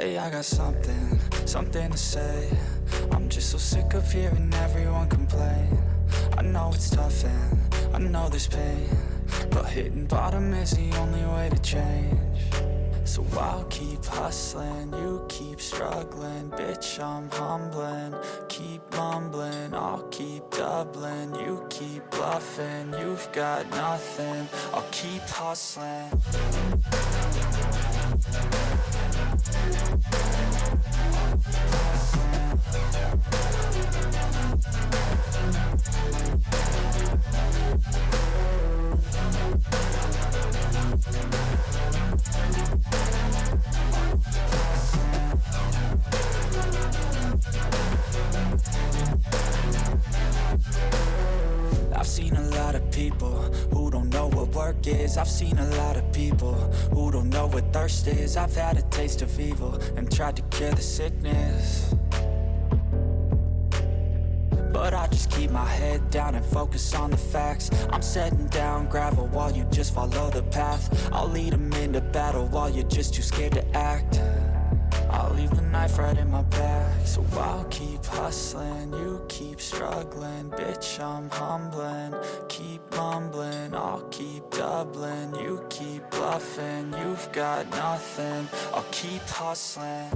Hey, I got something to say. I'm just so sick of hearing everyone complain. I know it's tough and I know there's pain, but hitting bottom is the only way to change. So I'll keep hustling, you keep struggling. Bitch, I'm humbling, keep mumbling. I'll keep doubling, you keep bluffing. You've got nothing, I'll keep hustling. I've seen a lot of people who don't know what work is. I've seen a lot of people who don't know what thirst is. I've had a taste of evil and tried to cure the sickness, but I just keep my head down and focus on the facts. I'm setting down gravel while you just follow the path. I'll lead them into battle while you're just too scared to act. I'll leave the knife right in my back. So I'll keep hustling, you keep struggling. Bitch, I'm humbling, keep mumbling. I'll keep doubling, you keep bluffing. You've got nothing, I'll keep hustling.